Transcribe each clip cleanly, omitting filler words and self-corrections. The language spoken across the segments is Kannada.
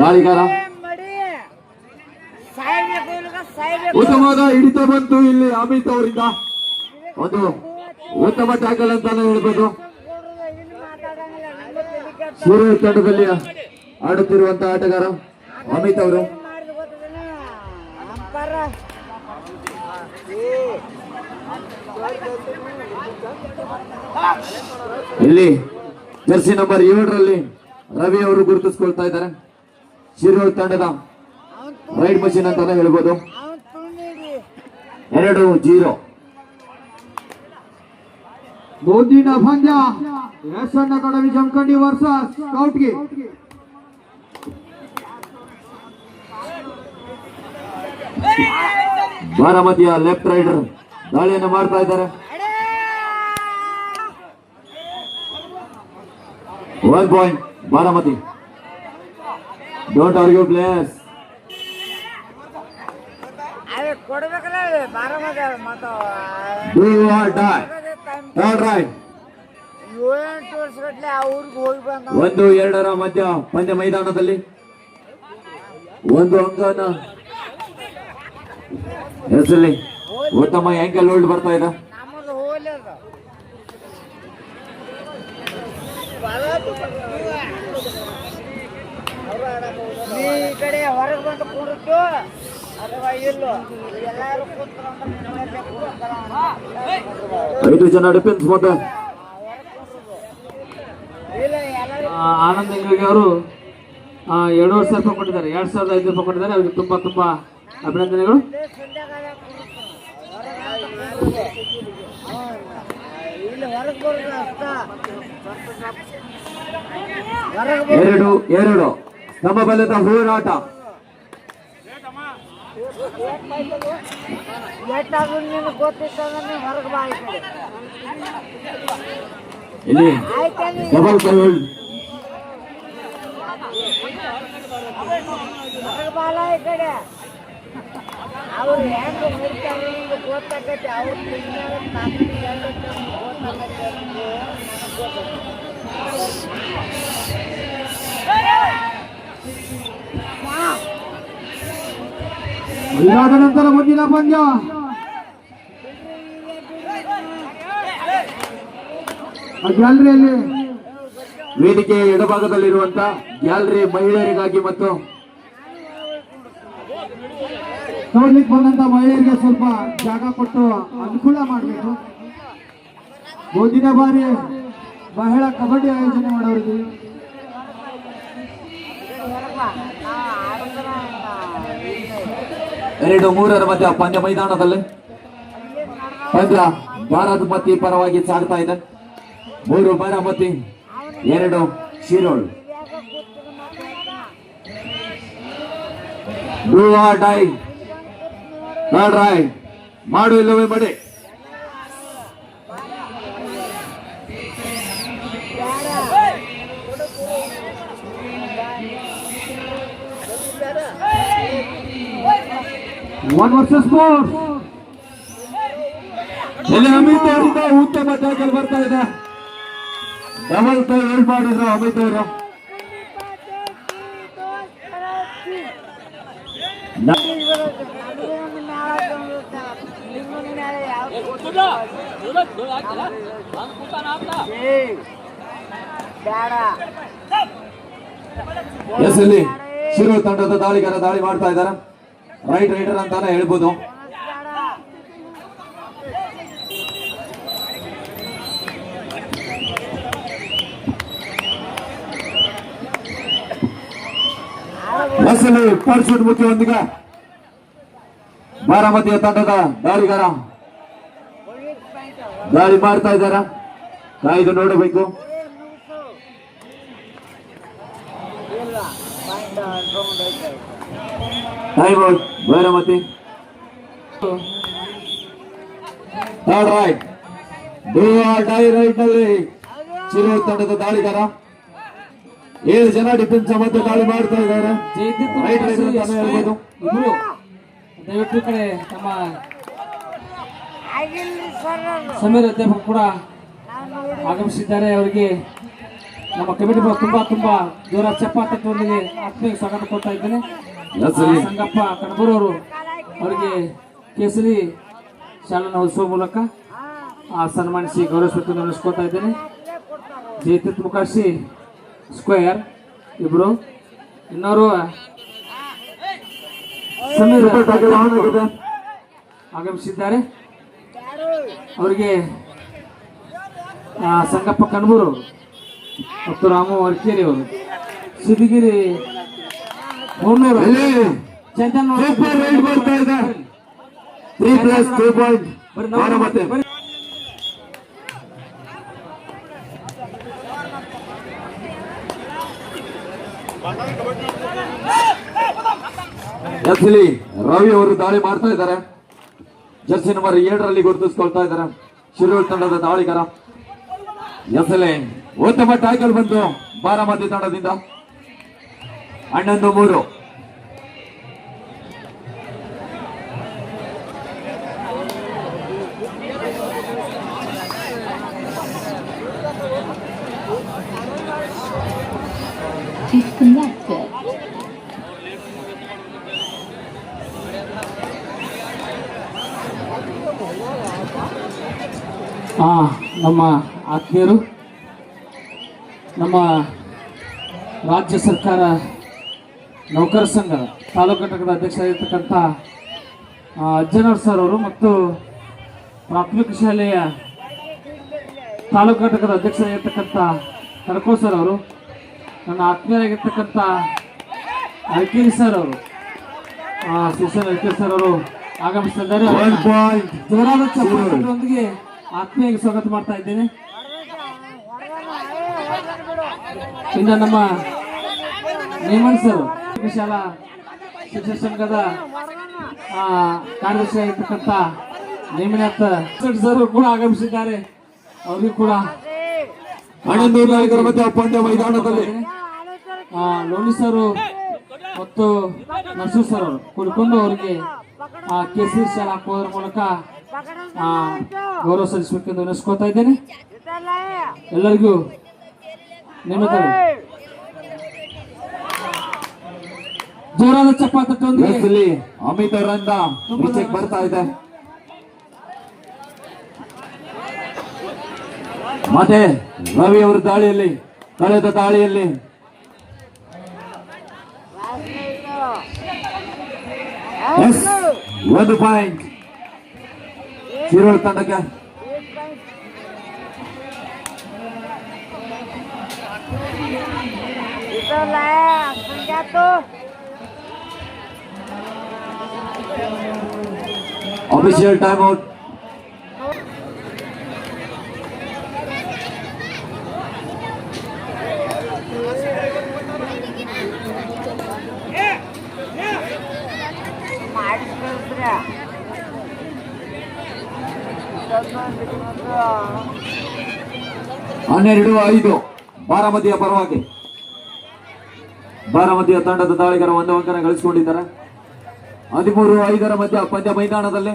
ದಾಳಿಗಾರ ಉತ್ತಮವಾದ ಹಿಡಿತ ಬಂತು ಇಲ್ಲಿ ಅಮಿತ್ ಅವರಿಂದ. ಒಂದು ಉತ್ತಮ ಟ್ಯಾಕಲ್ ಅಂತಾನೆ ಹೇಳ್ಬೋದು. ಸೂರ್ಯ ತಂಡದಲ್ಲಿ ಆಡುತ್ತಿರುವಂತಹ ಆಟಗಾರ ಅಮಿತ್ ಅವರು. ಇಲ್ಲಿ ಜರ್ಸಿ ನಂಬರ್ 7ರಲ್ಲಿ ರವಿ ಅವರು ಗುರುತಿಸಿಕೊಳ್ತಾ ಇದ್ದಾರೆ. ಶಿರೂರ್ ತಂಡದ ರೈಡ್ ಮಷೀನ್ ಅಂತಾನೆ ಹೇಳ್ಬೋದು. 2-0 ಮುಂದಿನ ಪಂದ್ಯ ಯಶಣ್ಣ ಕಡವಿ ಜಮಖಂಡಿ ವರ್ಸಸ್ ಸ್ಕೌಟ್ಗೆ. ಬಾರಾಮತಿಯ ಲೆಫ್ಟ್ ರೈಡರ್ ದಾಳಿಯನ್ನು ಮಾಡ್ತಾ ಇದ್ದಾರೆ. 1 point Baramati. Don't argue players. Do or die. All right. 1-2ರ ಮಧ್ಯ ಪಂದ್ಯ ಮೈದಾನದಲ್ಲಿ ಒಂದು ಅಂಕನ ಹೆಸರಲ್ಲಿ ಉತ್ತಮ ಆಂಕಲ್ ಹೋಲ್ಡ್ ಬರ್ತಾ ಇದೆ. ಈ ಕಡೆ ಹೊರಗೆ ಬಂದು ಕೂಡಿತ್ತು ಅಥವಾ ಇಲ್ಲೋ ಎಲ್ಲರೂ ಕೂತ್ಕೊಂಡು 5 ಜನ ಡಿಫೆನ್ಸ್ ಮತ್ತೆ ಆನಂದ್ ಹೆಂಗಾಗಿ ಅವರು 2,000 ರೂಪಾಯಿ ಕೊಟ್ಟಿದ್ದಾರೆ. 2,500 ರೂಪಾಯಿ ಕೊಟ್ಟಿದ್ದಾರೆ. ಅವ್ರಿಗೆ ತುಂಬಾ ತುಂಬಾ ಅಭಿನಂದನೆಗಳು. ಎರಡು ಸಮಬಲದ ಹೋರಾಟ. ಇಲ್ಲಿ ಡಬಲ್ ಕೈ ಅವ್ರು ಹೆಂಗ ನೋಡ್ತಾರೆ ಗೊತ್ತಾಗತ್ತೆ. ಅವ್ರು ಇದಾದ ನಂತರ ಮುಂದಿನ ಪಂದ್ಯ ಗ್ಯಾಲರಿಯಲ್ಲಿ ವೇದಿಕೆ ಎಡಭಾಗದಲ್ಲಿರುವಂತಹ ಗ್ಯಾಲರಿ ಮಹಿಳೆಯರಿಗಾಗಿ ಮತ್ತು ನೋಡ್ಲಿಕ್ಕೆ ಬಂದಂತ ಮಹಿಳೆಯರಿಗೆ ಸ್ವಲ್ಪ ಜಾಗ ಕೊಟ್ಟು ಅನುಕೂಲ ಮಾಡಬೇಕು. ಮುಂದಿನ ಬಾರಿ ಮಹಿಳಾ ಕಬಡ್ಡಿ ಆಯೋಜನೆ ಮಾಡೋರಿಗೆ 2-3ರ ಮಧ್ಯ ಪಂದ್ಯ ಮೈದಾನದಲ್ಲಿ ಪಂದ್ಯ ಬಾರಾಮತಿ ಪರವಾಗಿ ಸಾಗ್ತಾ ಇದೆ. 3 Baramati 2 Shirol. Do or dye. All right. ಮಾಡು ಇಲ್ಲವೇ ಮಡಿ. One versus 4. ಇಲ್ಲಿ ಅಮಿತ್ ಅವರಿಂದ ಉತ್ತಮ ಟ್ಯಾಕಲ್ ಬರ್ತಾ ಇದೆ. ಡಬಲ್ ಕೈ ಹೋಲ್ಡ್ ಮಾಡಿದ್ರು ಅಮಿತ್ ಅವರು. ಎಸ್ ಇಲ್ಲಿ ಶಿರು ತಂಡದ ದಾಳಿಗಾರ ದಾಳಿ ಮಾಡ್ತಾ ಇದ್ದಾರೆ. ರೈಟ್ ರೈಡರ್ ಅಂತಾನೆ ಹೇಳ್ಬೋದು. ಪರ್ಸೂಟ್ ಮುಖ್ಯವಂತಿಗೆ ಬಾರಾಮತಿಯ ತಂಡದ ದಾಳಿಗಾರ ದಾಳಿ ಮಾಡ್ತಾ ಇದ್ದಾರ. ಕಾಯ್ದು ನೋಡಬೇಕು. Time out Baramati. Right do or dye right ನಲ್ಲಿ ಚಿರು ತಂಡದ ದಾಳಿಗಾರ 7 ಜನ ಡಿಫೆನ್ಸ್ ಮತ್ತೆ ದಾಳಿ ಮಾಡ್ತಾ ಇದ್ದಾರೆ. ರೈಟ್ ರೈಡರ್ ಅಂತಾನೆ ಹೇಳ್ಬೋದು. ದಯವಿಟ್ಟು ಈ ಕಡೆ ನಮ್ಮ ಸಮೀರ್ ಅಧ್ಯಾಪಕ ಕೂಡ ಆಗಮಿಸಿದ್ದಾರೆ. ಅವರಿಗೆ ನಮ್ಮ ಕಮಿಟಿ ತುಂಬಾ ಜೋರ ಚಪ್ಪಾಟದೊಂದಿಗೆ ಆತ್ಮೀಯ ಸ್ವಾಗತ ಕೊಡ್ತಾ ಇದ್ದೇನೆ. ಸಂಗಪ್ಪ ಕಣಬೂರವರು ಅವರಿಗೆ ಕೇಸರಿ ಶಾಲನ್ನು ಹೊದಿಸುವ ಮೂಲಕ ಸನ್ಮಾನಿಸಿ ಗೌರವಿಸಬೇಕು ನಡೆಸ್ಕೊತಾ ಇದ್ದೇನೆ. ಜಯತೀರ್ಥ ಮುಖರ್ಜಿ ಸ್ಕ್ವೇರ್ ಇಬ್ರು, ಇನ್ನವರು ಸಮೀರ್ ಆಗಮಿಸಿದ್ದಾರೆ. ಅವರಿಗೆ ಸಂಗಪ್ಪ ಕಣಬೂರು ಮತ್ತು ರಾಮು ವರ್ಕೇರಿ ಅವರು, ಸಿದ್ಧಗಿರಿ ಹೊನ್ನೂರು ಚಂದನ್ ರವಿ ಅವರು ದಾಳಿ ಮಾಡ್ತಾ ಇದ್ದಾರೆ. ಜರ್ಸಿ ನಂಬರ್ 7ರಲ್ಲಿ ಗುರುತಿಸ್ಕೊಳ್ತಾ ಇದ್ದಾರೆ ಶಿರೂರು ತಂಡದ ದಾಳಿಗರ. ಎಸ್ಎಲ್ಎ ಉತ್ತಮ ಟ್ಯಾಕಲ್ ಬಂತು ಬಾರಾಮತಿ ತಂಡದಿಂದ. 11-3. Disconnected. ನಮ್ಮ ಆತ್ಮೀಯರು, ನಮ್ಮ ರಾಜ್ಯ ಸರ್ಕಾರ ನೌಕರ ಸಂಘ ತಾಲೂಕು ಘಟಕದ ಅಧ್ಯಕ್ಷರಾಗಿರ್ತಕ್ಕಂಥ ಅಜ್ಜನವ್ರ ಸರ್ ಅವರು ಮತ್ತು ಪ್ರಾಥಮಿಕ ಶಾಲೆಯ ತಾಲೂಕು ಘಟಕದ ಅಧ್ಯಕ್ಷರಾಗಿರ್ತಕ್ಕಂಥ ಕಡಕೋ ಸರ್ ಅವರು, ನನ್ನ ಆತ್ಮೀಯರಾಗಿರ್ತಕ್ಕಂಥ ಅರ್ಕೇರಿ ಸರ್ ಅವರು, ಶಿಕ್ಷಣ ಅರ್ಕೇರಿ ಸರ್ ಅವರು ಆಗಮಿಸಿದ್ದಾರೆ. ಜೋರಾದ ಚಪ್ಪಾಳೆಯೊಂದಿಗೆ ಆತ್ಮೀಯವಾಗಿ ಸ್ವಾಗತ ಮಾಡ್ತಾ ಇದ್ದೇನೆ. ಇನ್ನು ನಮ್ಮ ನೇಮನ್ ಸರ್ ಶಾಲಾ ಶಿಕ್ಷಣ ಸಂಘದ ಕಾರ್ಯದರ್ಶಿ ಆಗಿರ್ತಕ್ಕಂಥ ನೇಮನಾಥ್ ಸರ್ ಕೂಡ ಆಗಮಿಸಿದ್ದಾರೆ. ಅವರಿಗೂ ಕೂಡ ಪಂದ್ಯ ಮೈದಾನದಲ್ಲಿ ಲೋಣಿ ಸರ್ ಮತ್ತು ನರ್ಸು ಸರ್ ಅವರು ಕುಡ್ಕೊಂಡು ಅವರಿಗೆ ಕೇಸರಿ ಶಾಲೆ ಹಾಕುವುದರ ಮೂಲಕ ಗೌರವ ಸಲ್ಲಿಸಬೇಕೆಂದು ನೆನೆಸ್ಕೊತಾ ಇದ್ದೇನೆ. ಎಲ್ಲರಿಗೂ ನೇಮಕಗಳು ಜೋರಾದ ಚಪ್ಪಾಟದೊಂದಿಗೆ ಅಮಿತ್ ಅವರಿಂದ ಬರ್ತಾ ಇದೆ. ಮತ್ತೆ ರವಿ ಅವರ ದಾಳಿಯಲ್ಲಿ, ಕಳೆದ ದಾಳಿಯಲ್ಲಿ ಒಂದು ಪಾಯಿಂಟ್ ಶಿರೋಳ್ ತಂಡಕ್ಕೆ. Official timeout. ಹನ್ನೆರಡು 5 ಬಾರಾಮತಿಯ ಪರವಾಗಿ. ಬಾರಾಮತಿಯ ತಂಡದ ದಾಳಿಗರ ಒಂದು ಅಂಕನ ಗಳಿಸಿಕೊಂಡಿದ್ದಾರೆ. 13-5 ಮಧ್ಯ ಪಂದ್ಯ ಮೈದಾನದಲ್ಲಿ.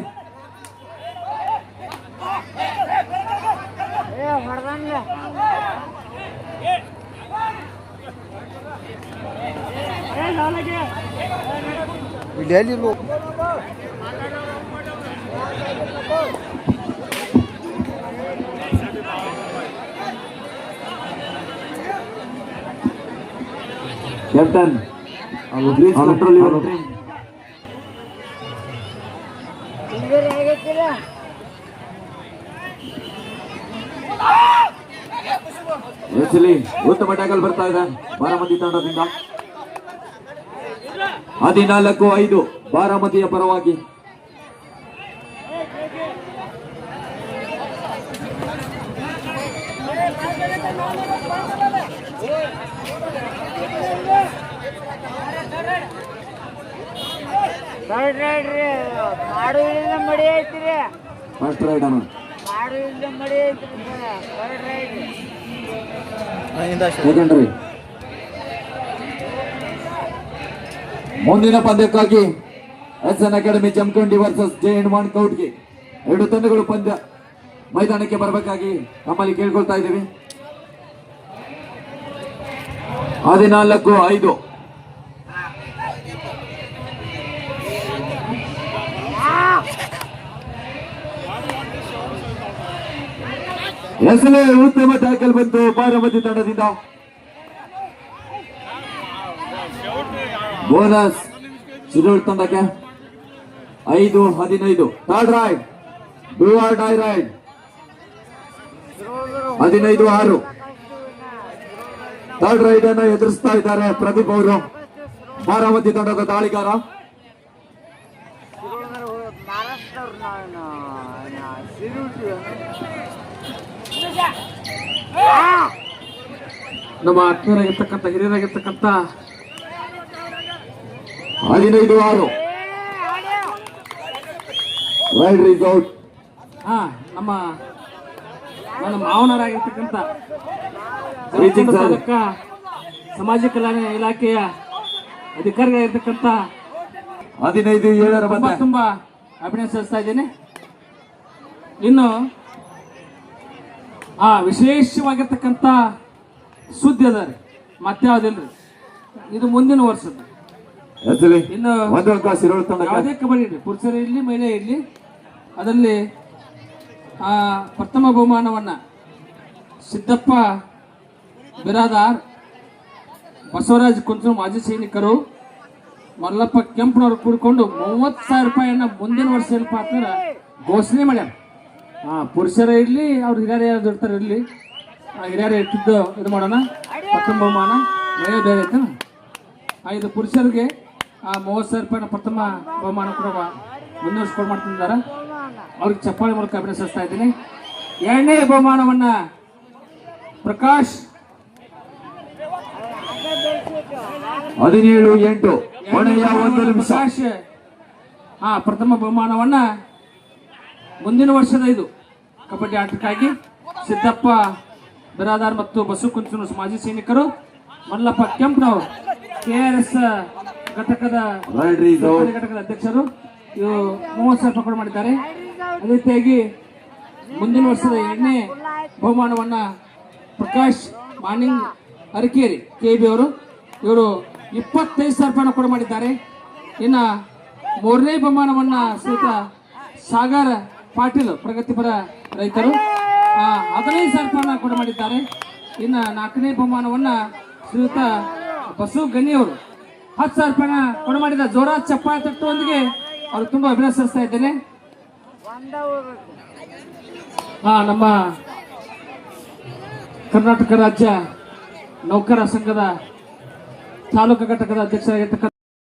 ಕ್ಯಾಪ್ಟನ್ ಉತ್ತಮ ಟ್ಯಾಕಲ್ ಬರ್ತಾ ಇದೆ ಬಾರಾಮತಿ ತಂಡದಿಂದ. 14-5 ಬಾರಾಮತಿಯ ಪರವಾಗಿ. ಮಡಿ ಐತ್ರಿ, ಫಸ್ಟ್ ರೈಡ್ ಅನ್ನು ಮಡಿ ಐತ್ರಿ, ಸೆಕೆಂಡರಿ. ಮುಂದಿನ ಪಂದ್ಯಕ್ಕಾಗಿ SN academy Jamkhandi versus J. ಕೌಟ್ಗೆ 2 ತಂಡಗಳು ಪಂದ್ಯ ಮೈದಾನಕ್ಕೆ ಬರಬೇಕಾಗಿ ನಮ್ಮಲ್ಲಿ ಕೇಳ್ಕೊಳ್ತಾ ಇದ್ದೀವಿ. 14-5. ಎಸಲೆ ಉತ್ತಮ ಟ್ಯಾಕಲ್ ಬಂತು ಬಾರಾಮತಿ ತಂಡದಿಂದ. ಬೋನಸ್ ಶಿರೋಳ್ ತಂಡಕ್ಕೆ 5-15. Third raid do or die raid 15-6. Third raid ಅನ್ನು ಎದುರಿಸ್ತಾ ಇದ್ದಾರೆ ಪ್ರದೀಪ್ ಅವರು, ಬಾರಾಮತಿ ತಂಡದ ದಾಳಿಗಾರ. ನಮ್ಮ ಆತ್ಮೀಯರಾಗಿರ್ತಕ್ಕಂಥ ಹಿರಿಯರಾಗಿರ್ತಕ್ಕಂಥ 15-6. Raid is out. ನಮ್ಮ ಮಾವನರಾಗಿರ್ತಕ್ಕಂಥ Reaching sir. ತಾಲೂಕ ಸಮಾಜ ಕಲ್ಯಾಣ ಇಲಾಖೆಯ ಅಧಿಕಾರಿಗಳಿರ್ತಕ್ಕಂಥ 15-7 ಬಂದ. ತುಂಬಾ ಅಭಿನಂದಿಸ್ತಾ ಇದ್ದೇನೆ. ಇನ್ನು ವಿಶೇಷವಾಗಿರ್ತಕ್ಕಂಥ ಸುದ್ದಿ ಅದ ರೀ, ಮತ್ತೆ ಯಾವ್ದಿಲ್ರಿ, ಇದು ಮುಂದಿನ ವರ್ಷದ. ಎಸಲೆ ಇನ್ನು ಒಂದು ಅಂಕ ಶಿರೋಳ್ ತಂಡಕ್ಕೆ. ಯಾವುದೇ ಕಬಡ್ಡಿ ಇರಲಿ, ಪುರುಷರು ಇರಲಿ ಮಹಿಳೆ ಇರಲಿ, ಅದರಲ್ಲಿ ಪ್ರಥಮ ಬಹುಮಾನವನ್ನ ಸಿದ್ದಪ್ಪ ಬಿರಾದಾರ್, ಬಸವರಾಜ್ ಕುಂಚು ಮಾಜಿ ಸೈನಿಕರು, ಮಲ್ಲಪ್ಪ ಕೆಂಪನವರು ಕೂಡಿಕೊಂಡು 30,000 ರೂಪಾಯಿಯನ್ನ ಮುಂದಿನ ವರ್ಷ ಏನಪ್ಪ ಅಂತಂದ್ರೆ ಘೋಷಣೆ ಮಾಡ್ಯಾರ. ಪುರುಷರ ಇರಲಿ, ಅವ್ರು ಹಿರಿಯರು ಯಾರು ಇರ್ತಾರೆ ಇರಲಿ, ಹಿರಿಯರು ಇಟ್ಟಿದ್ದು ಇದು ಮಾಡೋಣ. ಪ್ರಥಮ ಬಹುಮಾನ ಮಹಿಳೆ ಬೇರೆ ಐತನ. ಇದು ಪುರುಷರಿಗೆ 30,000 ರೂಪಾಯಿನ ಪ್ರಥಮ ಬಹುಮಾನ ಕೂಡ ಮುಂದುವರಿಸ್ಕೊಂಡು ಮಾಡ್ತಿದ್ದಾರೆ. ಅವ್ರಿಗೆ ಚಪ್ಪಾಳೆ ಮೂಲಕ ಅಭಿನಂದಿಸ್ತಾ ಇದ್ದೀನಿ. ಎರಡನೇ ಬಹುಮಾನವನ್ನ ಪ್ರಕಾಶ್ 17-8. ಕೊನೆಯ 1 ನಿಮಿಷ. ಪ್ರಕಾಶ್ ಪ್ರಥಮ ಬಹುಮಾನವನ್ನ ಮುಂದಿನ ವರ್ಷದ ಇದು ಕಬಡ್ಡಿ ಆಟಕ್ಕಾಗಿ ಸಿದ್ದಪ್ಪ ಬಿರಾದಾರ್ ಮತ್ತು ಬಸು ಕುಂಚನೂರು ಮಾಜಿ ಸೈನಿಕರು, ಮಲ್ಲಪ್ಪ ಕೆಂಪನವರು KRS ಘಟಕದ ಅಧ್ಯಕ್ಷರು, ಇವು 30,000 ರೂಪಾಯಿ ಮಾಡಿದ್ದಾರೆ. ಅದೇ ರೀತಿಯಾಗಿ ಮುಂದಿನ ವರ್ಷದ ಎರಡನೇ ಬಹುಮಾನವನ್ನ ಪ್ರಕಾಶ್ ಮಾನಿಂಗ್ ಅರಕೇರಿ KB ಅವರು, ಇವರು 25,000 ರೂಪಾಯಿ ಕೂಡ ಮಾಡಿದ್ದಾರೆ. ಇನ್ನು ಮೂರನೇ ಬಹುಮಾನವನ್ನ ಶ್ರೀಯುತ ಸಾಗರ್ ಪಾಟೀಲ್ ಪ್ರಗತಿಪರ ರೈತರು 15,000 ರೂಪಾಯಿ ಕೂಡ ಮಾಡಿದ್ದಾರೆ. ಇನ್ನು ನಾಲ್ಕನೇ ಬಹುಮಾನವನ್ನ ಶ್ರೀಯುತ ಬಸು ಗಣಿಯವರು 10,000 ರೂಪಾಯಿನ ಕೂಡ ಮಾಡಿದ. ಜೋರ ಚಪ್ಪಾಳೆ ತಟ್ಟುವೊಂದಿಗೆ ಅವರು ತುಂಬಾ ಅಭಿನಂದಿಸ್ತಾ ಇದ್ದೇನೆ. ನಮ್ಮ ಕರ್ನಾಟಕ ರಾಜ್ಯ ನೌಕರ ಸಂಘದ ತಾಲೂಕು ಘಟಕದ ಅಧ್ಯಕ್ಷರಾಗಿರ್ತಕ್ಕಂಥ